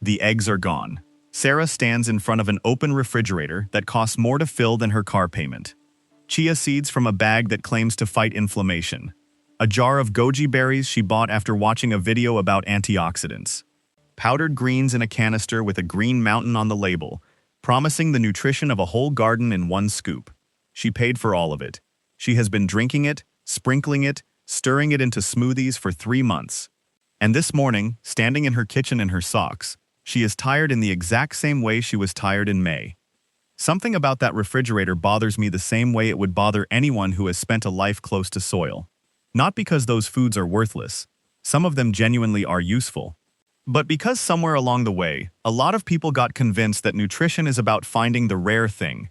The eggs are gone. Sarah stands in front of an open refrigerator that costs more to fill than her car payment. Chia seeds from a bag that claims to fight inflammation. A jar of goji berries she bought after watching a video about antioxidants. Powdered greens in a canister with a green mountain on the label, promising the nutrition of a whole garden in one scoop. She paid for all of it. She has been drinking it, sprinkling it, stirring it into smoothies for 3 months. And this morning, standing in her kitchen in her socks, she is tired in the exact same way she was tired in May. Something about that refrigerator bothers me the same way it would bother anyone who has spent a life close to soil. Not because those foods are worthless. Some of them genuinely are useful. But because somewhere along the way, a lot of people got convinced that nutrition is about finding the rare thing,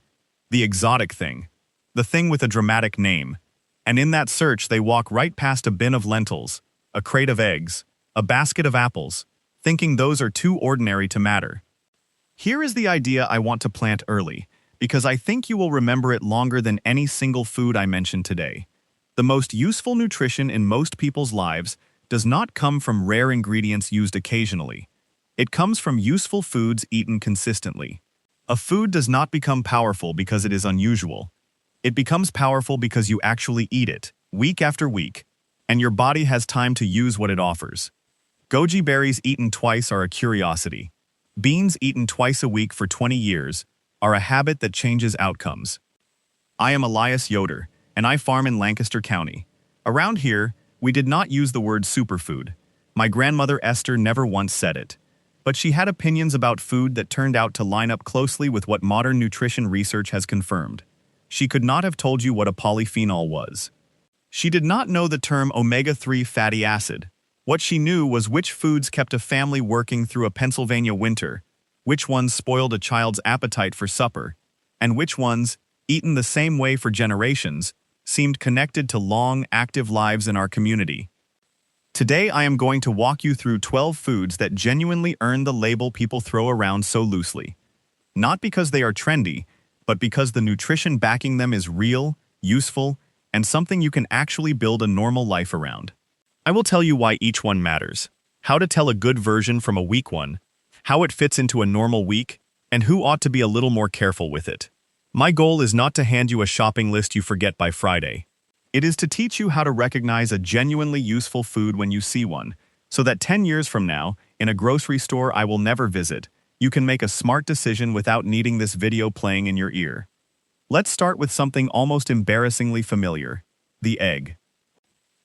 the exotic thing, the thing with a dramatic name. And in that search, they walk right past a bin of lentils, a crate of eggs, a basket of apples, thinking those are too ordinary to matter. Here is the idea I want to plant early, because I think you will remember it longer than any single food I mentioned today. The most useful nutrition in most people's lives does not come from rare ingredients used occasionally. It comes from useful foods eaten consistently. A food does not become powerful because it is unusual. It becomes powerful because you actually eat it, week after week, and your body has time to use what it offers. Goji berries eaten twice are a curiosity. Beans eaten twice a week for 20 years are a habit that changes outcomes. I am Elias Yoder, and I farm in Lancaster County. Around here, we did not use the word superfood. My grandmother Esther never once said it. But she had opinions about food that turned out to line up closely with what modern nutrition research has confirmed. She could not have told you what a polyphenol was. She did not know the term omega-3 fatty acid. What she knew was which foods kept a family working through a Pennsylvania winter, which ones spoiled a child's appetite for supper, and which ones, eaten the same way for generations, seemed connected to long, active lives in our community. Today I am going to walk you through 12 foods that genuinely earn the label people throw around so loosely. Not because they are trendy, but because the nutrition backing them is real, useful, and something you can actually build a normal life around. I will tell you why each one matters, how to tell a good version from a weak one, how it fits into a normal week, and who ought to be a little more careful with it. My goal is not to hand you a shopping list you forget by Friday. It is to teach you how to recognize a genuinely useful food when you see one, so that 10 years from now, in a grocery store I will never visit, you can make a smart decision without needing this video playing in your ear. Let's start with something almost embarrassingly familiar: the egg.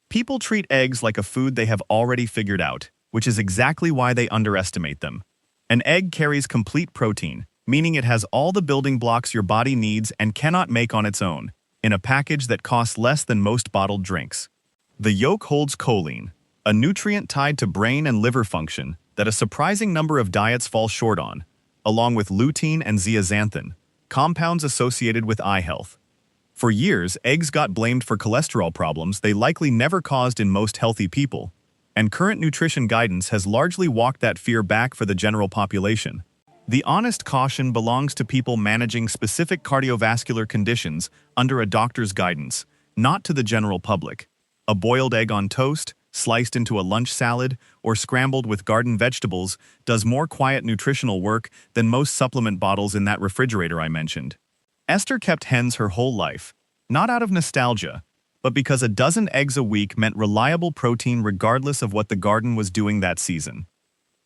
People treat eggs like a food they have already figured out, which is exactly why they underestimate them. An egg carries complete protein, meaning it has all the building blocks your body needs and cannot make on its own, in a package that costs less than most bottled drinks. The yolk holds choline, a nutrient tied to brain and liver function that a surprising number of diets fall short on, along with lutein and zeaxanthin, compounds associated with eye health. For years, eggs got blamed for cholesterol problems they likely never caused in most healthy people, and current nutrition guidance has largely walked that fear back for the general population. The honest caution belongs to people managing specific cardiovascular conditions under a doctor's guidance, not to the general public. A boiled egg on toast, sliced into a lunch salad, or scrambled with garden vegetables does more quiet nutritional work than most supplement bottles in that refrigerator I mentioned. Esther kept hens her whole life, not out of nostalgia, but because a dozen eggs a week meant reliable protein regardless of what the garden was doing that season.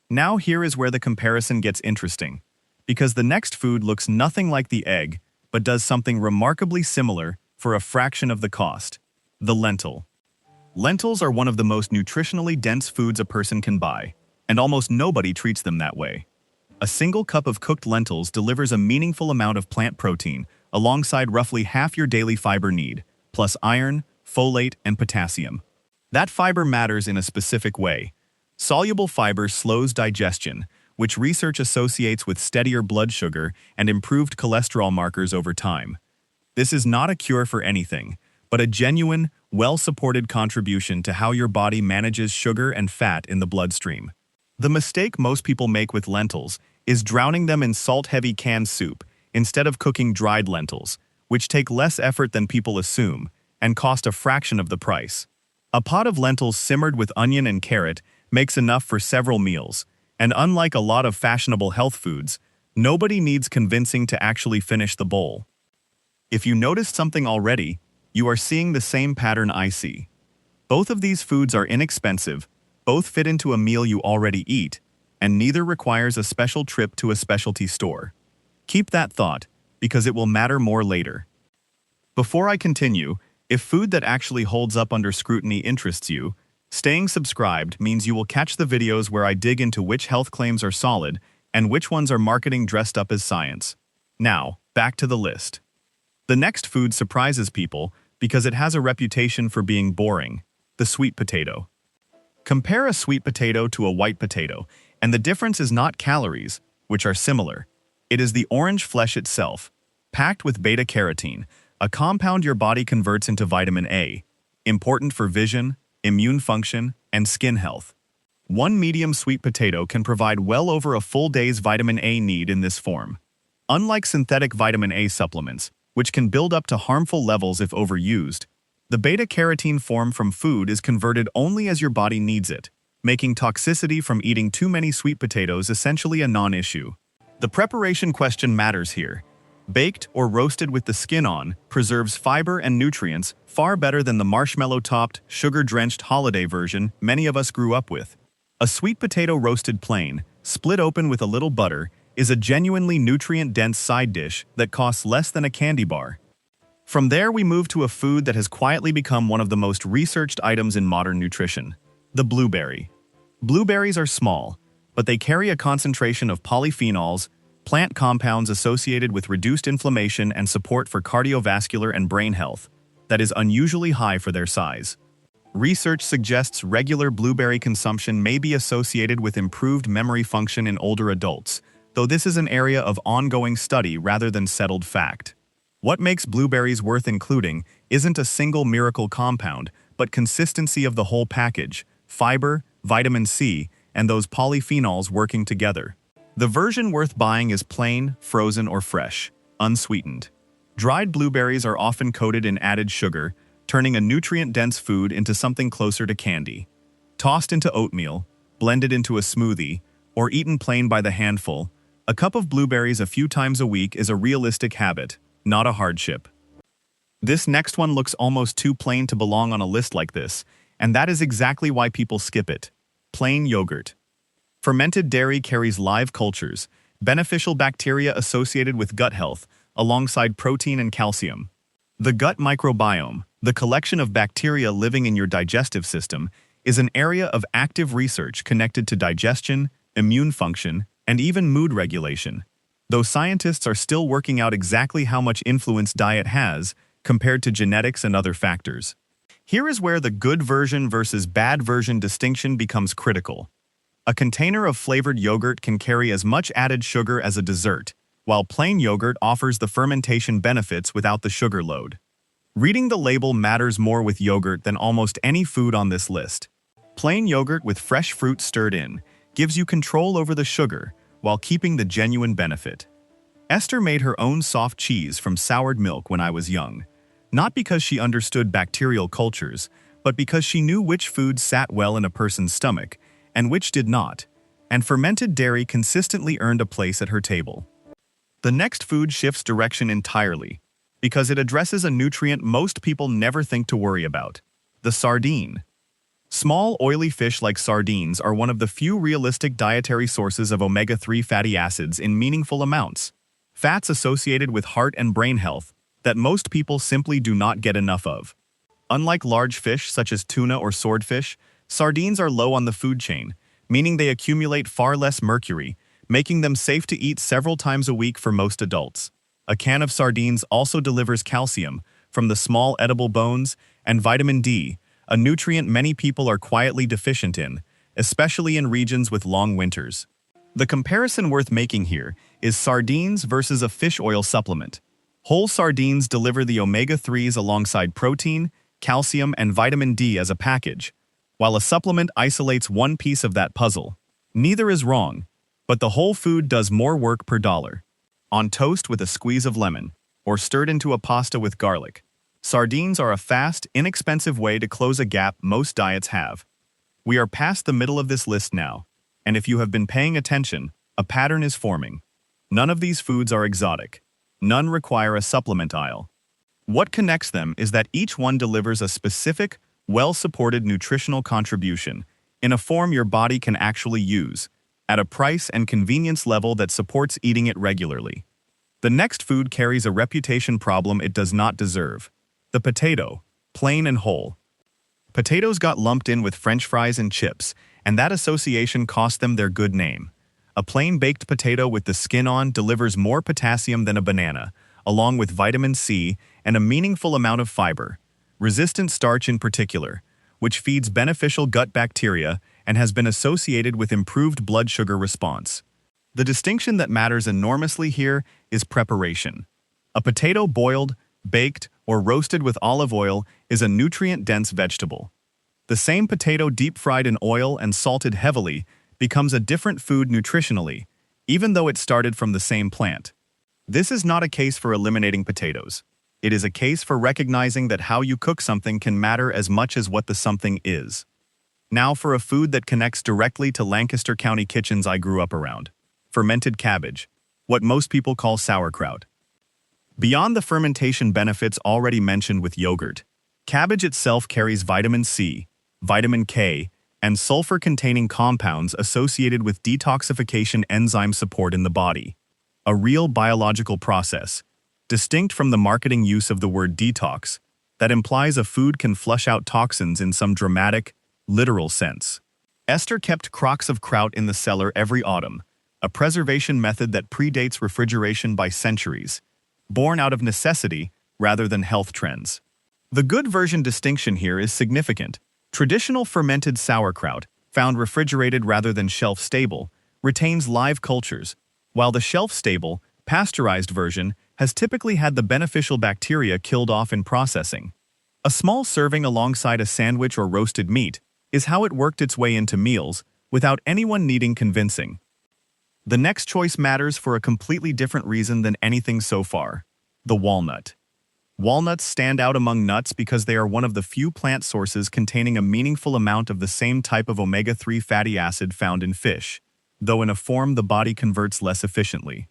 Now here is where the comparison gets interesting, because the next food looks nothing like the egg, but does something remarkably similar for a fraction of the cost: the lentil. Lentils are one of the most nutritionally dense foods a person can buy, and almost nobody treats them that way. A single cup of cooked lentils delivers a meaningful amount of plant protein, alongside roughly half your daily fiber need, plus iron, folate, and potassium. That fiber matters in a specific way. Soluble fiber slows digestion, which research associates with steadier blood sugar and improved cholesterol markers over time. This is not a cure for anything, but a genuine, well-supported contribution to how your body manages sugar and fat in the bloodstream. The mistake most people make with lentils is drowning them in salt-heavy canned soup instead of cooking dried lentils, which take less effort than people assume and cost a fraction of the price. A pot of lentils simmered with onion and carrot makes enough for several meals, And unlike a lot of fashionable health foods, nobody needs convincing to actually finish the bowl. If you noticed something already, you are seeing the same pattern I see. Both of these foods are inexpensive, both fit into a meal you already eat, and neither requires a special trip to a specialty store. Keep that thought, because it will matter more later. Before I continue, if food that actually holds up under scrutiny interests you, staying subscribed means you will catch the videos where I dig into which health claims are solid and which ones are marketing dressed up as science. Now, back to the list. The next food surprises people because it has a reputation for being boring: the sweet potato. Compare a sweet potato to a white potato, and the difference is not calories, which are similar. It is the orange flesh itself, packed with beta-carotene, a compound your body converts into vitamin A, important for vision, immune function, and skin health. One medium sweet potato can provide well over a full day's vitamin A need in this form. Unlike synthetic vitamin A supplements, which can build up to harmful levels if overused, the beta-carotene form from food is converted only as your body needs it, making toxicity from eating too many sweet potatoes essentially a non-issue. The preparation question matters here. Baked or roasted with the skin on preserves fiber and nutrients far better than the marshmallow-topped, sugar-drenched holiday version many of us grew up with. A sweet potato roasted plain, split open with a little butter, is a genuinely nutrient-dense side dish that costs less than a candy bar. From there we move to a food that has quietly become one of the most researched items in modern nutrition: the blueberry. Blueberries are small, but they carry a concentration of polyphenols, plant compounds associated with reduced inflammation and support for cardiovascular and brain health, that is unusually high for their size. Research suggests regular blueberry consumption may be associated with improved memory function in older adults, though this is an area of ongoing study rather than settled fact. What makes blueberries worth including isn't a single miracle compound, but consistency of the whole package: fiber, vitamin C, and those polyphenols working together. The version worth buying is plain, frozen, or fresh, unsweetened. Dried blueberries are often coated in added sugar, turning a nutrient-dense food into something closer to candy. Tossed into oatmeal, blended into a smoothie, or eaten plain by the handful, a cup of blueberries a few times a week is a realistic habit, not a hardship. This next one looks almost too plain to belong on a list like this, and that is exactly why people skip it: plain yogurt. Fermented dairy carries live cultures, beneficial bacteria associated with gut health, alongside protein and calcium. The gut microbiome, the collection of bacteria living in your digestive system, is an area of active research connected to digestion, immune function, and even mood regulation. Though scientists are still working out exactly how much influence diet has compared to genetics and other factors. Here is where the good version versus bad version distinction becomes critical. A container of flavored yogurt can carry as much added sugar as a dessert, while plain yogurt offers the fermentation benefits without the sugar load. Reading the label matters more with yogurt than almost any food on this list. Plain yogurt with fresh fruit stirred in gives you control over the sugar while keeping the genuine benefit. Esther made her own soft cheese from soured milk when I was young, not because she understood bacterial cultures, but because she knew which foods sat well in a person's stomach and which did not, and fermented dairy consistently earned a place at her table. The next food shifts direction entirely, because it addresses a nutrient most people never think to worry about: the sardine. Small, oily fish like sardines are one of the few realistic dietary sources of omega-3 fatty acids in meaningful amounts, fats associated with heart and brain health that most people simply do not get enough of. Unlike large fish such as tuna or swordfish, sardines are low on the food chain, meaning they accumulate far less mercury, making them safe to eat several times a week for most adults. A can of sardines also delivers calcium from the small edible bones and vitamin D, a nutrient many people are quietly deficient in, especially in regions with long winters. The comparison worth making here is sardines versus a fish oil supplement. Whole sardines deliver the omega-3s alongside protein, calcium, and vitamin D as a package, while a supplement isolates one piece of that puzzle. Neither is wrong, but the whole food does more work per dollar. On toast with a squeeze of lemon, or stirred into a pasta with garlic, sardines are a fast, inexpensive way to close a gap most diets have. We are past the middle of this list now. And if you have been paying attention, a pattern is forming. None of these foods are exotic. None require a supplement aisle. What connects them is that each one delivers a specific, well-supported nutritional contribution in a form your body can actually use, at a price and convenience level that supports eating it regularly. The next food carries a reputation problem it does not deserve. The potato, plain and whole. Potatoes got lumped in with French fries and chips, and that association cost them their good name. A plain baked potato with the skin on delivers more potassium than a banana, along with vitamin C and a meaningful amount of fiber, resistant starch in particular, which feeds beneficial gut bacteria and has been associated with improved blood sugar response. The distinction that matters enormously here is preparation. A potato boiled, baked, or roasted with olive oil is a nutrient-dense vegetable. The same potato deep-fried in oil and salted heavily becomes a different food nutritionally, even though it started from the same plant. This is not a case for eliminating potatoes. It is a case for recognizing that how you cook something can matter as much as what the something is. Now for a food that connects directly to Lancaster County kitchens I grew up around. Fermented cabbage, what most people call sauerkraut. Beyond the fermentation benefits already mentioned with yogurt, cabbage itself carries vitamin C, vitamin K, and sulfur-containing compounds associated with detoxification enzyme support in the body. A real biological process, distinct from the marketing use of the word detox, that implies a food can flush out toxins in some dramatic, literal sense. Esther kept crocks of kraut in the cellar every autumn, a preservation method that predates refrigeration by centuries, born out of necessity rather than health trends. The good version distinction here is significant. Traditional fermented sauerkraut, found refrigerated rather than shelf-stable, retains live cultures, while the shelf-stable, pasteurized version has typically had the beneficial bacteria killed off in processing. A small serving alongside a sandwich or roasted meat is how it worked its way into meals without anyone needing convincing. The next choice matters for a completely different reason than anything so far: the walnut. Walnuts stand out among nuts because they are one of the few plant sources containing a meaningful amount of the same type of omega-3 fatty acid found in fish, though in a form the body converts less efficiently.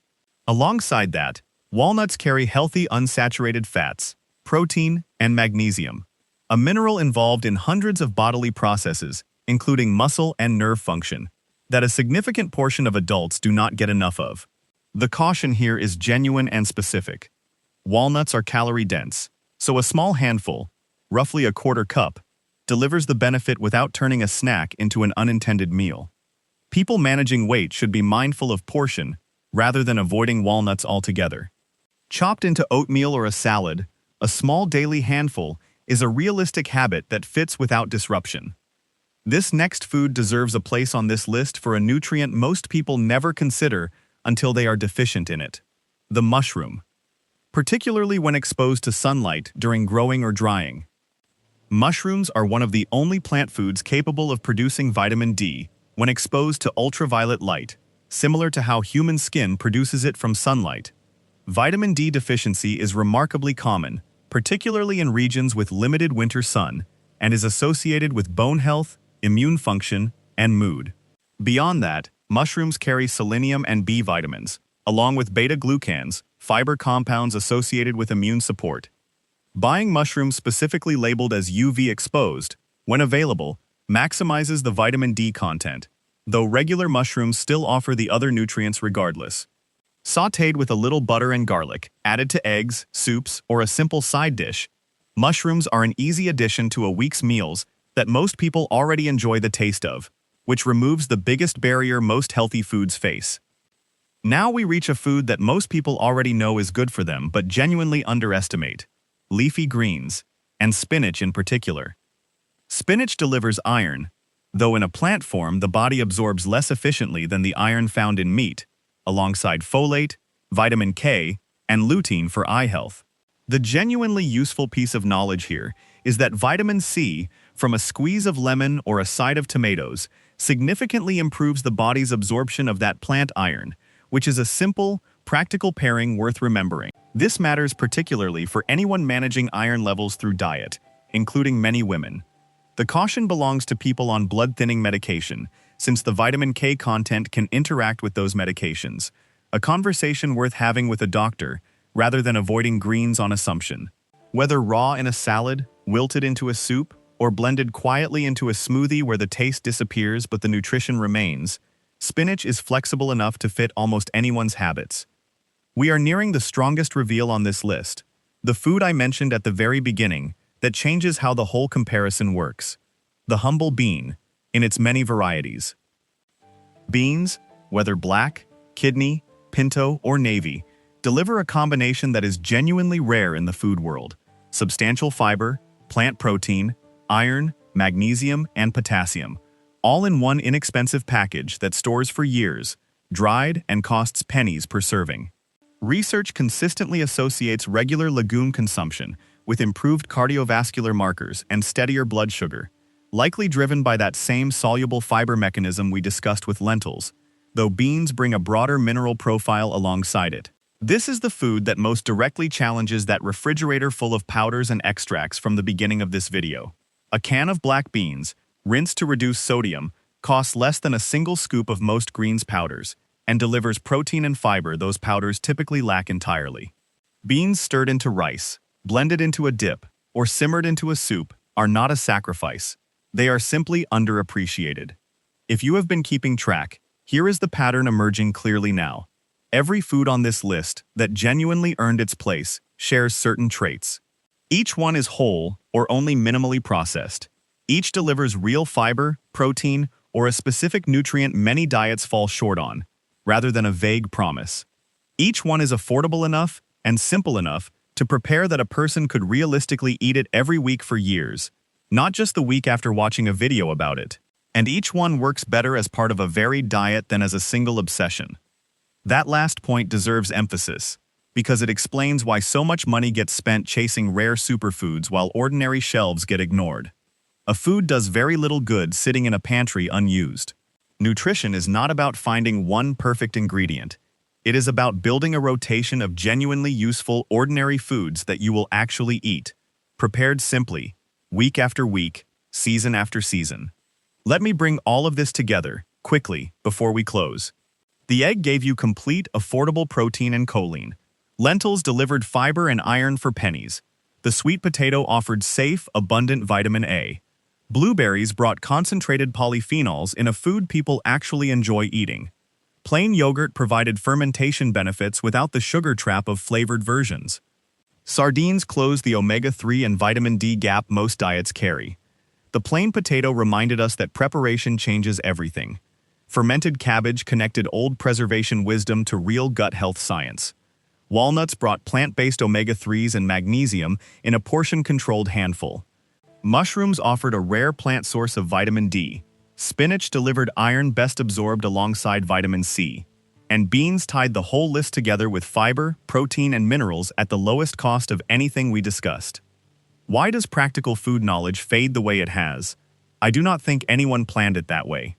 Alongside that, walnuts carry healthy unsaturated fats, protein, and magnesium, a mineral involved in hundreds of bodily processes, including muscle and nerve function, that a significant portion of adults do not get enough of. The caution here is genuine and specific. Walnuts are calorie-dense, so a small handful, roughly a quarter cup, delivers the benefit without turning a snack into an unintended meal. People managing weight should be mindful of portion rather than avoiding walnuts altogether. Chopped into oatmeal or a salad, a small daily handful is a realistic habit that fits without disruption. This next food deserves a place on this list for a nutrient most people never consider until they are deficient in it: the mushroom. Particularly when exposed to sunlight during growing or drying. Mushrooms are one of the only plant foods capable of producing vitamin D when exposed to ultraviolet light, similar to how human skin produces it from sunlight. Vitamin D deficiency is remarkably common, particularly in regions with limited winter sun, and is associated with bone health, immune function, and mood. Beyond that, mushrooms carry selenium and B vitamins, along with beta-glucans, fiber compounds associated with immune support. Buying mushrooms specifically labeled as UV exposed, when available, maximizes the vitamin D content, though regular mushrooms still offer the other nutrients regardless. Sautéed with a little butter and garlic, added to eggs, soups, or a simple side dish, mushrooms are an easy addition to a week's meals that most people already enjoy the taste of, which removes the biggest barrier most healthy foods face. Now we reach a food that most people already know is good for them but genuinely underestimate: leafy greens, and spinach in particular. Spinach delivers iron, though in a plant form the body absorbs less efficiently than the iron found in meat, alongside folate, vitamin K, and lutein for eye health. The genuinely useful piece of knowledge here is that vitamin C, from a squeeze of lemon or a side of tomatoes, significantly improves the body's absorption of that plant iron, which is a simple, practical pairing worth remembering. This matters particularly for anyone managing iron levels through diet, including many women. The caution belongs to people on blood-thinning medication, since the vitamin K content can interact with those medications. A conversation worth having with a doctor, rather than avoiding greens on assumption. Whether raw in a salad, wilted into a soup, or blended quietly into a smoothie where the taste disappears but the nutrition remains, spinach is flexible enough to fit almost anyone's habits. We are nearing the strongest reveal on this list, the food I mentioned at the very beginning that changes how the whole comparison works. The humble bean, in its many varieties. Beans, whether black, kidney, pinto, or navy, deliver a combination that is genuinely rare in the food world. Substantial fiber, plant protein, iron, magnesium, and potassium, all in one inexpensive package that stores for years, dried, and costs pennies per serving. Research consistently associates regular legume consumption with improved cardiovascular markers and steadier blood sugar, likely driven by that same soluble fiber mechanism we discussed with lentils, though beans bring a broader mineral profile alongside it. This is the food that most directly challenges that refrigerator full of powders and extracts from the beginning of this video. A can of black beans, rinsed to reduce sodium, costs less than a single scoop of most greens powders, and delivers protein and fiber those powders typically lack entirely. Beans stirred into rice, blended into a dip, or simmered into a soup are not a sacrifice. They are simply underappreciated. If you have been keeping track, here is the pattern emerging clearly now. Every food on this list that genuinely earned its place shares certain traits. Each one is whole or only minimally processed. Each delivers real fiber, protein, or a specific nutrient many diets fall short on, rather than a vague promise. Each one is affordable enough and simple enough to prepare that a person could realistically eat it every week for years, not just the week after watching a video about it. And each one works better as part of a varied diet than as a single obsession. That last point deserves emphasis, because it explains why so much money gets spent chasing rare superfoods while ordinary shelves get ignored. A food does very little good sitting in a pantry unused. Nutrition is not about finding one perfect ingredient. It is about building a rotation of genuinely useful, ordinary foods that you will actually eat, prepared simply, week after week, season after season. Let me bring all of this together, quickly, before we close. The egg gave you complete, affordable protein and choline. Lentils delivered fiber and iron for pennies. The sweet potato offered safe, abundant vitamin A. Blueberries brought concentrated polyphenols in a food people actually enjoy eating. Plain yogurt provided fermentation benefits without the sugar trap of flavored versions. Sardines closed the omega-3 and vitamin D gap most diets carry. The plain potato reminded us that preparation changes everything. Fermented cabbage connected old preservation wisdom to real gut health science. Walnuts brought plant-based omega-3s and magnesium in a portion-controlled handful. Mushrooms offered a rare plant source of vitamin D. Spinach delivered iron best absorbed alongside vitamin C. And beans tied the whole list together with fiber, protein, and minerals at the lowest cost of anything we discussed. Why does practical food knowledge fade the way it has? I do not think anyone planned it that way.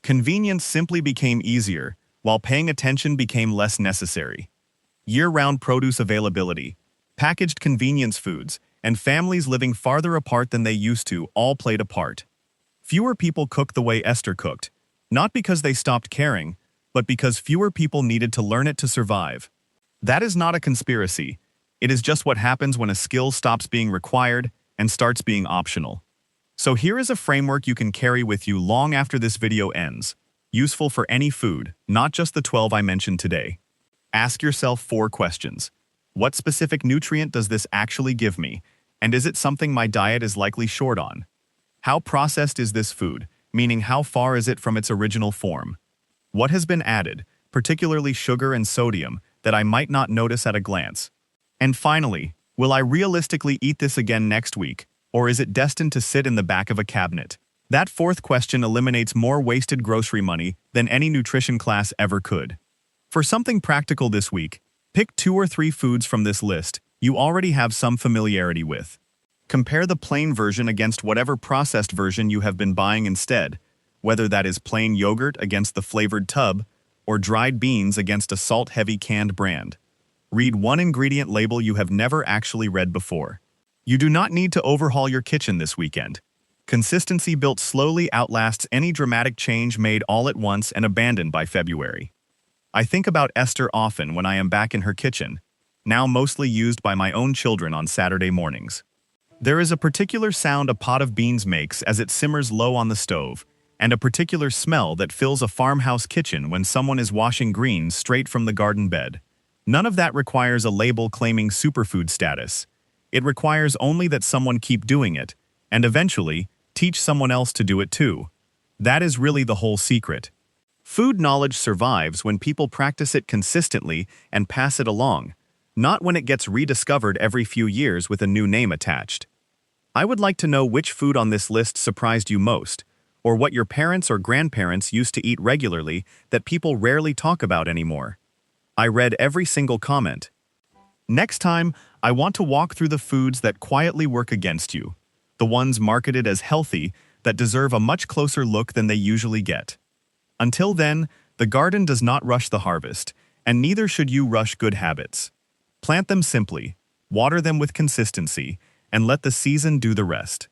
Convenience simply became easier, while paying attention became less necessary. Year-round produce availability, packaged convenience foods, and families living farther apart than they used to all played a part. Fewer people cook the way Esther cooked, not because they stopped caring, but because fewer people needed to learn it to survive. That is not a conspiracy. It is just what happens when a skill stops being required and starts being optional. So here is a framework you can carry with you long after this video ends, useful for any food, not just the 12 I mentioned today. Ask yourself 4 questions. What specific nutrient does this actually give me, and is it something my diet is likely short on? How processed is this food, meaning how far is it from its original form? What has been added, particularly sugar and sodium, that I might not notice at a glance? And finally, will I realistically eat this again next week, or is it destined to sit in the back of a cabinet? That 4th question eliminates more wasted grocery money than any nutrition class ever could. For something practical this week, pick 2 or 3 foods from this list you already have some familiarity with. Compare the plain version against whatever processed version you have been buying instead, whether that is plain yogurt against the flavored tub, or dried beans against a salt-heavy canned brand. Read one ingredient label you have never actually read before. You do not need to overhaul your kitchen this weekend. Consistency built slowly outlasts any dramatic change made all at once and abandoned by February. I think about Esther often when I am back in her kitchen, now mostly used by my own children on Saturday mornings. There is a particular sound a pot of beans makes as it simmers low on the stove, and a particular smell that fills a farmhouse kitchen when someone is washing greens straight from the garden bed. None of that requires a label claiming superfood status. It requires only that someone keep doing it, and eventually, teach someone else to do it too. That is really the whole secret. Food knowledge survives when people practice it consistently and pass it along, not when it gets rediscovered every few years with a new name attached. I would like to know which food on this list surprised you most, or what your parents or grandparents used to eat regularly that people rarely talk about anymore. I read every single comment. Next time, I want to walk through the foods that quietly work against you, the ones marketed as healthy that deserve a much closer look than they usually get. Until then, the garden does not rush the harvest, and neither should you rush good habits. Plant them simply, water them with consistency, and let the season do the rest.